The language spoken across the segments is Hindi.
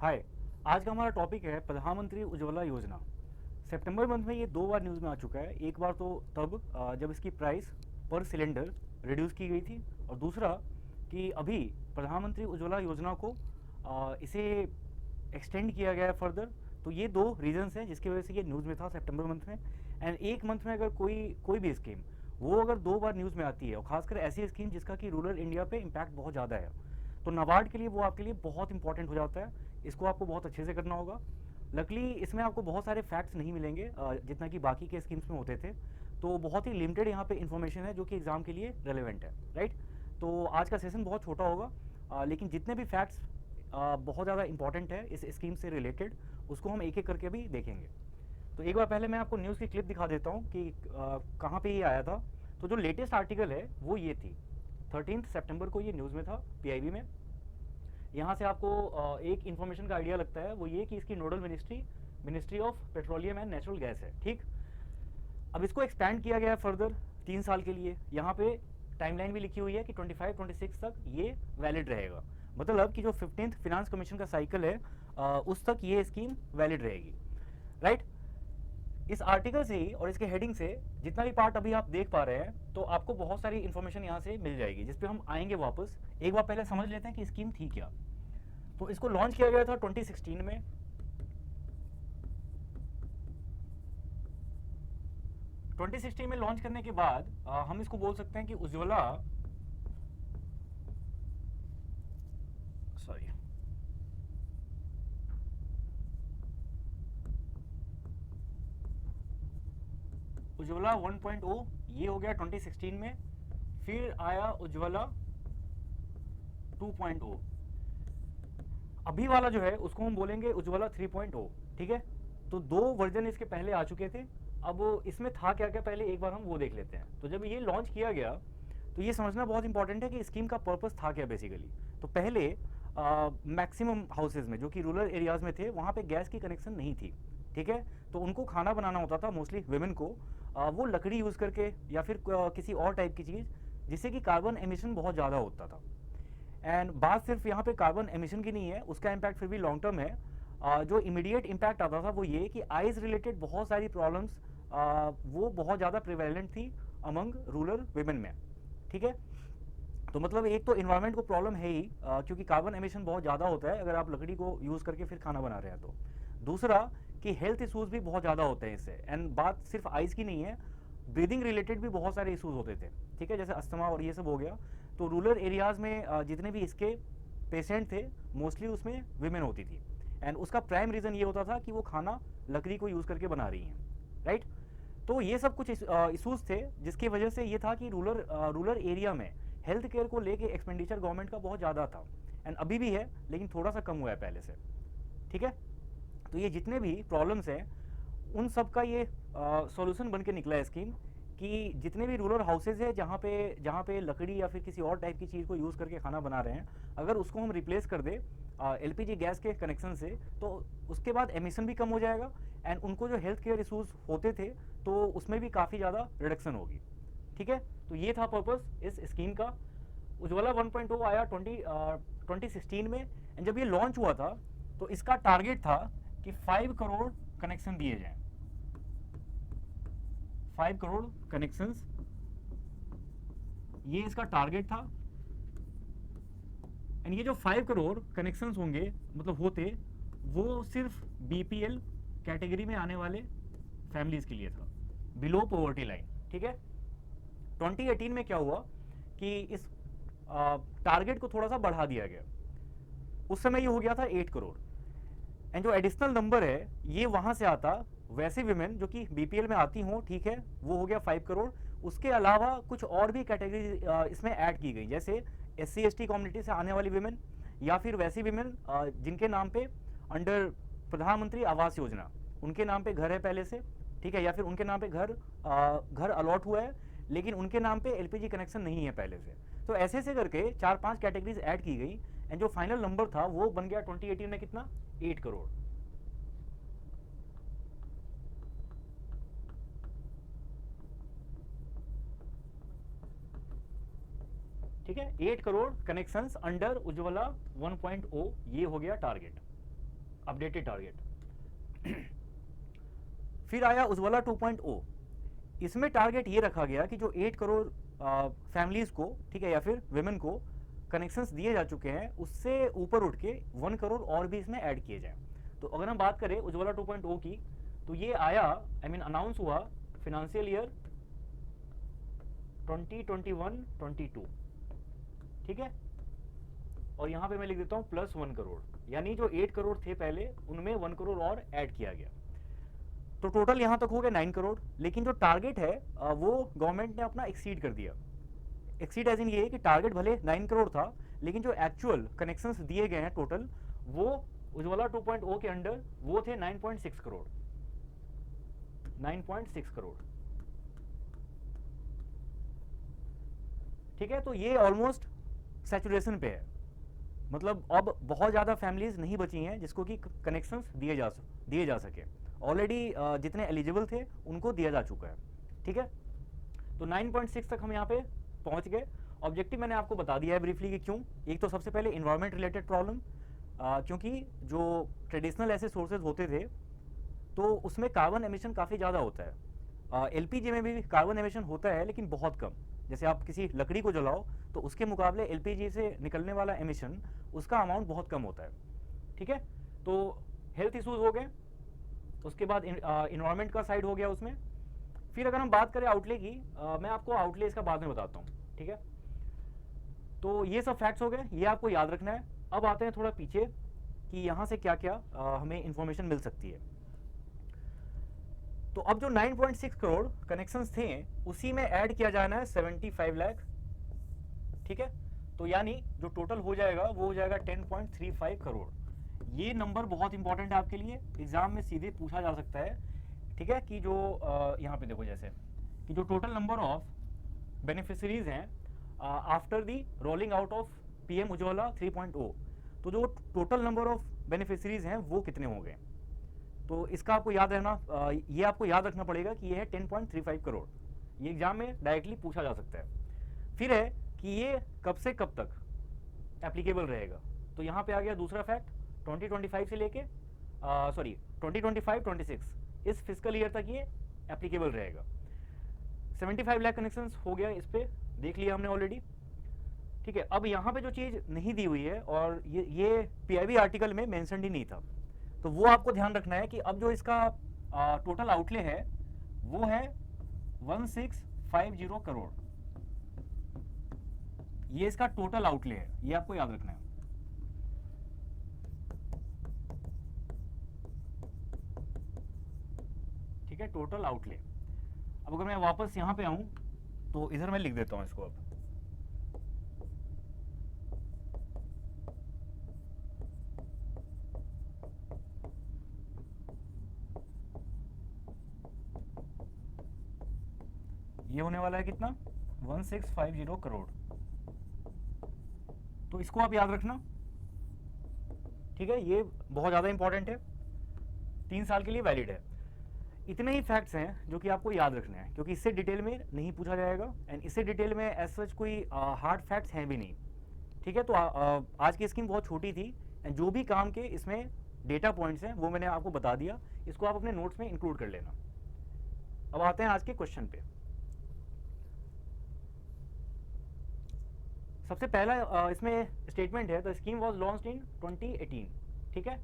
हाय। आज का हमारा टॉपिक है प्रधानमंत्री उज्ज्वला योजना। सितंबर मंथ में ये दो बार न्यूज़ में आ चुका है। एक बार तो तब जब इसकी प्राइस पर सिलेंडर रिड्यूस की गई थी, और दूसरा कि अभी प्रधानमंत्री उज्ज्वला योजना को इसे एक्सटेंड किया गया है फर्दर। तो ये दो रीजंस हैं जिसकी वजह से ये न्यूज़ में था सितंबर मंथ में। एंड एक मंथ में अगर कोई कोई भी स्कीम वो अगर दो बार न्यूज़ में आती है, और खासकर ऐसी स्कीम जिसका कि रूरल इंडिया पे इम्पैक्ट बहुत ज़्यादा है, तो नाबार्ड के लिए वो आपके लिए बहुत इंपॉर्टेंट हो जाता है। इसको आपको बहुत अच्छे से करना होगा। लकली इसमें आपको बहुत सारे फैक्ट्स नहीं मिलेंगे जितना कि बाकी के स्कीम्स में होते थे। तो बहुत ही लिमिटेड यहाँ पे इन्फॉर्मेशन है जो कि एग्ज़ाम के लिए रेलिवेंट है, राइट। तो आज का सेशन बहुत छोटा होगा, लेकिन जितने भी फैक्ट्स बहुत ज़्यादा इंपॉर्टेंट है इस स्कीम से रिलेटेड, उसको हम एक एक करके भी देखेंगे। तो एक बार पहले मैं आपको न्यूज़ की क्लिप दिखा देता हूँ कि कहाँ पे ये आया था। तो जो लेटेस्ट आर्टिकल है वो ये थी, 13 सितंबर को ये न्यूज़ में था पीआईबी में। यहाँ से आपको एक इन्फॉर्मेशन का आइडिया लगता है, वो ये कि इसकी nodal ministry ministry of petroleum and natural gas है, ठीक। अब इसको एक्सपैंड किया गया है फर्दर 3 साल के लिए। यहाँ पे टाइमलाइन भी लिखी हुई है कि 25-26 तक ये वैलिड रहेगा। मतलब कि जो 15th फिनांस कमीशन का साइकिल है उस तक ये स्कीम वैलिड रहेगी, राइट। इस आर्टिकल से ही और इसके हेडिंग से जितना भी पार्ट अभी आप देख पा रहे हैं, तो आपको बहुत सारी इन्फॉर्मेशन यहाँ से मिल जाएगी जिस पे हम आएंगे वापस। एक बार पहले समझ लेते हैं कि स्कीम थी क्या। तो इसको लॉन्च किया गया था 2016 में। 2016 में लॉन्च करने के बाद हम इसको बोल सकते हैं कि उज्ज्वला, सॉरी, उज्ज्वला 1.0 ये हो गया 2016 में। फिर आया उज्ज्वला 2.0। अभी वाला जो है उसको हम बोलेंगे उज्ज्वला 3.0, ठीक है। तो दो वर्जन इसके पहले आ चुके थे। अब इसमें था क्या क्या, पहले एक बार हम वो देख लेते हैं। तो जब ये लॉन्च किया गया तो ये समझना बहुत इंपॉर्टेंट है कि स्कीम का पर्पस था क्या बेसिकली। तो पहले मैक्सिमम हाउसेज में जो कि रूरल एरियाज़ में थे, वहाँ पे गैस की कनेक्शन नहीं थी, ठीक है। तो उनको खाना बनाना होता था मोस्टली वेमेन को, वो लकड़ी यूज़ करके या फिर किसी और टाइप की चीज़ जिससे कि कार्बन एमिशन बहुत ज़्यादा होता था। एंड बात सिर्फ यहाँ पे कार्बन एमिशन की नहीं है, उसका इम्पैक्ट फिर भी लॉन्ग टर्म है। जो इमीडिएट इम्पैक्ट आता था वो ये कि आइज रिलेटेड बहुत सारी प्रॉब्लम्स वो बहुत ज़्यादा प्रिवेलेंट थी अमंग रूरल वेमेन में, ठीक है। तो मतलब एक तो इन्वायरमेंट को प्रॉब्लम है ही, क्योंकि कार्बन एमिशन बहुत ज़्यादा होता है अगर आप लकड़ी को यूज़ करके फिर खाना बना रहे हैं तो। दूसरा कि हेल्थ इशूज़ भी बहुत ज़्यादा होते हैं इससे। एंड बात सिर्फ आइज़ की नहीं है, ब्रीदिंग रिलेटेड भी बहुत सारे इशूज़ होते थे, ठीक है, जैसे अस्थमा और ये सब हो गया। तो रूरल एरियाज़ में जितने भी इसके पेशेंट थे मोस्टली उसमें वीमेन होती थी। एंड उसका प्राइम रीज़न ये होता था कि वो खाना लकड़ी को यूज़ करके बना रही हैं, राइट। तो ये सब कुछ इशूज़ थे जिसकी वजह से ये था कि रूरल एरिया में हेल्थ केयर को लेके एक्सपेंडिचर गवर्नमेंट का बहुत ज़्यादा था। एंड अभी भी है, लेकिन थोड़ा सा कम हुआ है पहले से, ठीक है। तो ये जितने भी प्रॉब्लम्स हैं उन सब का ये सॉल्यूशन बन के निकला है स्कीम, कि जितने भी रूरल हाउसेज है जहाँ पे लकड़ी या फिर किसी और टाइप की चीज़ को यूज़ करके खाना बना रहे हैं, अगर उसको हम रिप्लेस कर दे एलपीजी गैस के कनेक्शन से, तो उसके बाद एमिशन भी कम हो जाएगा। एंड उनको जो हेल्थ केयर इशूज़ होते थे तो उसमें भी काफ़ी ज़्यादा रिडक्शन होगी, ठीक है। तो ये था पर्पस इस स्कीम का। उज्ज्वला 1.0 आया 2016 में। एंड जब ये लॉन्च हुआ था तो इसका टारगेट था कि 5 करोड़ कनेक्शन दिए जाएं। 5 करोड़ कनेक्शंस ये इसका टारगेट था। एंड ये जो 5 करोड़ कनेक्शंस होंगे, मतलब होते, वो सिर्फ बीपीएल कैटेगरी में आने वाले फैमिलीज के लिए था, बिलो पॉवर्टी लाइन, ठीक है। 2018 में क्या हुआ कि इस टारगेट को थोड़ा सा बढ़ा दिया गया। उस समय ये हो गया था 8 करोड़। एंड जो एडिशनल नंबर है ये वहां से आता, वैसे विमेन जो कि बीपीएल में आती हों, ठीक है, वो हो गया 5 करोड़। उसके अलावा कुछ और भी कैटेगरी इसमें ऐड की गई, जैसे SC ST कम्युनिटी से आने वाली विमेन, या फिर वैसी विमेन जिनके नाम पे अंडर प्रधानमंत्री आवास योजना उनके नाम पे घर है पहले से, ठीक है, या फिर उनके नाम पे घर अलॉट हुआ है लेकिन उनके नाम पे एलपीजी कनेक्शन नहीं है पहले से। तो ऐसे ऐसे करके 4-5 कैटेगरीज ऐड की गई। एंड जो फाइनल नंबर था वो बन गया 2018 में कितना, 8 करोड़, ठीक है। 8 करोड़ कनेक्शंस अंडर उज्ज्वला 1.0 ये हो गया टारगेट। Updated target. फिर आया उज्ज्वला 2.0। इसमें टारगेट ये रखा गया कि जो 8 करोड़ फैमिलीज को, ठीक है, या फिर वुमेन को कनेक्शंस दिए जा चुके हैं, उससे ऊपर उठ के 1 करोड़ और भी इसमें ऐड किए जाएं। तो अगर हम बात करें उज्ज्वला 2.0 की, तो ये आया, अनाउंस हुआ फिनेंशियल ईयर 2021-22, ठीक है। और यहाँ पे मैं लिख देता हूँ +1 करोड़, यानी जो 8 करोड़ थे पहले, उनमें 1 करोड़ और ऐड किया गया। तो टोटल यहाँ तक हो गया 9 करोड़। लेकिन जो टारगेट है वो गवर्नमेंट ने अपना एक्सीड कर दिया। एक्सीड एज इन ये कि टारगेट भले 9 करोड़ था, लेकिन जो एक्चुअल कनेक्शंस दिए गए हैं टोटल, वो उज्ज्वला 2.0 के अंडर वो थे 9.6 करोड़। 9.6 करोड़, ठीक है। तो ये ऑलमोस्ट सैचुरेशन पे है, मतलब अब बहुत ज़्यादा फैमिलीज नहीं बची हैं जिसको कि कनेक्शंस दिए जा सके। ऑलरेडी जितने एलिजिबल थे उनको दिया जा चुका है, ठीक है। तो 9.6 तक हम यहाँ पे पहुँच गए। ऑब्जेक्टिव मैंने आपको बता दिया है ब्रीफली कि क्यों। एक तो सबसे पहले इन्वायरमेंट रिलेटेड प्रॉब्लम, क्योंकि जो ट्रेडिशनल ऐसे सोर्सेज होते थे तो उसमें कार्बन एमिशन काफ़ी ज़्यादा होता है। एलपीजी में भी कार्बन एमिशन होता है, लेकिन बहुत कम। जैसे आप किसी लकड़ी को जलाओ तो उसके मुकाबले एलपीजी से निकलने वाला एमिशन, उसका अमाउंट बहुत कम होता है, ठीक है। तो हेल्थ इश्यूज हो गए, उसके बाद इन्वायरमेंट का साइड हो गया उसमें। फिर अगर हम बात करें आउटले की, मैं आपको आउटले इसका बाद में बताता हूँ, ठीक है। तो ये सब फैक्ट्स हो गए, ये आपको याद रखना है। अब आते हैं थोड़ा पीछे कि यहाँ से क्या क्या हमें इंफॉर्मेशन मिल सकती है। तो अब जो 9.6 करोड़ कनेक्शंस थे, उसी में ऐड किया जाना है 75 लाख, ठीक है। तो यानी जो टोटल हो जाएगा वो हो जाएगा 10.35 करोड़। ये नंबर बहुत इंपॉर्टेंट है आपके लिए, एग्जाम में सीधे पूछा जा सकता है, ठीक है। कि जो यहाँ पे देखो, जैसे कि जो टोटल नंबर ऑफ बेनिफिशरीज हैं after the rolling out of PM Ujjwala 3.0, तो जो टोटल नंबर ऑफ बेनिफिशरीज हैं वो कितने हो गए। तो इसका आपको याद रहना, ये आपको याद रखना पड़ेगा कि ये है 10.35 करोड़। ये एग्जाम में डायरेक्टली पूछा जा सकता है। फिर है कि ये कब से कब तक एप्लीकेबल रहेगा। तो यहाँ पे आ गया दूसरा फैक्ट, 2025 से लेके 2025-26 इस फिजिकल ईयर तक ये एप्लीकेबल रहेगा। 75 लाख कनेक्शंस हो गया, इस पे देख लिया हमने ऑलरेडी, ठीक है। अब यहाँ पे जो चीज़ नहीं दी हुई है, और ये पीआईबी आर्टिकल में मेंशन ही नहीं था, तो वो आपको ध्यान रखना है कि अब जो इसका टोटल आउटले है वो है 1650 करोड़। ये इसका टोटल आउटले है, ये आपको याद रखना है। ठीक है, टोटल आउटले। अब अगर मैं वापस यहां पे आऊं तो इधर मैं लिख देता हूं इसको। अब ये होने वाला है कितना, 1650 करोड़। तो इसको आप याद रखना, ठीक है। ये बहुत ज़्यादा इंपॉर्टेंट है, 3 साल के लिए वैलिड है। इतने ही फैक्ट्स हैं जो कि आपको याद रखने हैं, क्योंकि इससे डिटेल में नहीं पूछा जाएगा, एंड इससे डिटेल में एज सच कोई हार्ड फैक्ट्स हैं भी नहीं, ठीक है। तो आज की स्कीम बहुत छोटी थी, एंड जो भी काम के इसमें डेटा पॉइंट्स हैं वो मैंने आपको बता दिया। इसको आप अपने नोट्स में इंक्लूड कर लेना। अब आते हैं आज के क्वेश्चन पे। सबसे पहला इसमें स्टेटमेंट है, the scheme was launched in 2018, ठीक है।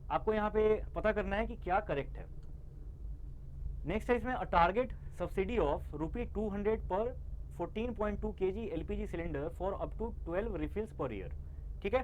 आपको यहाँ पे पता करना है कि क्या करेक्ट है। नेक्स्ट है इसमें अ टारगेट सब्सिडी ऑफ ₹200 पर 14.2 kg LPG cylinder for up to 12 refills per year, ठीक है।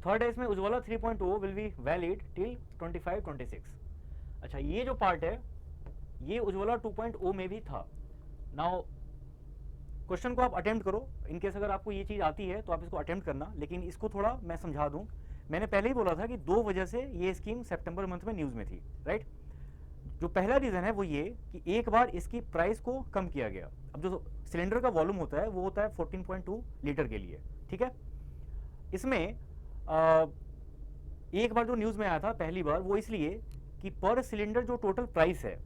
थर्ड है इसमें Ujjwala 3.0 will be valid till 25-26। अच्छा, ये जो पार्ट है ये उज्ज्वला 2.0 में भी था। नाउ क्वेश्चन को आप अटेम्प्ट करो, इनकेस अगर आपको ये चीज़ आती है तो आप इसको अटेम्प्ट करना, लेकिन इसको थोड़ा मैं समझा दूं। मैंने पहले ही बोला था कि 2 वजह से ये स्कीम सितंबर मंथ में न्यूज़ में थी, राइट। जो पहला रीज़न है वो ये कि एक बार इसकी प्राइस को कम किया गया। अब जो सिलेंडर का वॉल्यूम होता है वो होता है 14.2 लीटर के लिए, ठीक है। इसमें एक बार जो न्यूज़ में आया था पहली बार, वो इसलिए कि पर सिलेंडर जो टोटल प्राइस है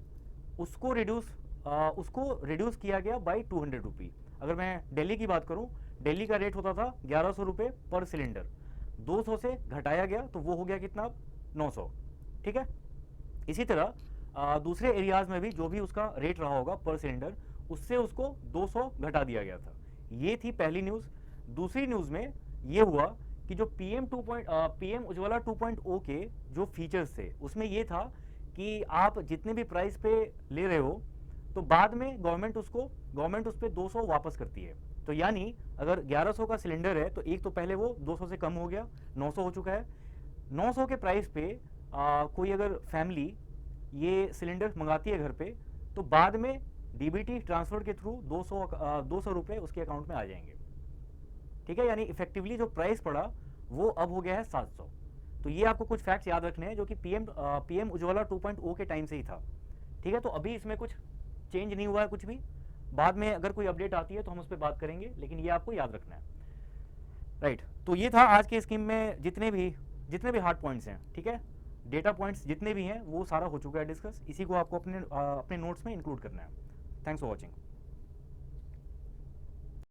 उसको रिड्यूस किया गया बाई 200 रुपी। अगर मैं दिल्ली की बात करूं, दिल्ली का रेट होता था 1100 रुपये पर सिलेंडर, 200 से घटाया गया तो वो हो गया कितना, 900। ठीक है, इसी तरह दूसरे एरियाज में भी जो भी उसका रेट रहा होगा पर सिलेंडर, उससे उसको 200 घटा दिया गया था। ये थी पहली न्यूज़। दूसरी न्यूज़ में ये हुआ कि जो पीएम उज्ज्वला 2.0 के जो फीचर्स थे उसमें ये था कि आप जितने भी प्राइस पे ले रहे हो तो बाद में गवर्नमेंट उस पर 200 वापस करती है। तो यानी अगर 1100 का सिलेंडर है तो एक तो पहले वो 200 से कम हो गया, 900 हो चुका है। 900 के प्राइस पे कोई अगर फैमिली ये सिलेंडर मंगाती है घर पे, तो बाद में डीबीटी ट्रांसफर के थ्रू 200 रुपये उसके अकाउंट में आ जाएंगे। ठीक है, यानी इफेक्टिवली जो प्राइस पड़ा वो अब हो गया है 700। तो ये आपको कुछ फैक्ट्स याद रखने हैं जो कि पीएम उज्ज्वला 2.0 के टाइम से ही था। ठीक है, तो अभी इसमें कुछ चेंज नहीं हुआ है कुछ भी। बाद में अगर कोई अपडेट आती है तो हम उस पर बात करेंगे, लेकिन ये आपको याद रखना है। राइट, तो ये था आज के स्कीम में जितने भी हार्ड पॉइंट्स हैं। ठीक है, डेटा पॉइंट्स जितने भी हैं वो सारा हो चुका है डिस्कस। इसी को आपको अपने नोट्स में इंक्लूड करना है। Thanks for watching.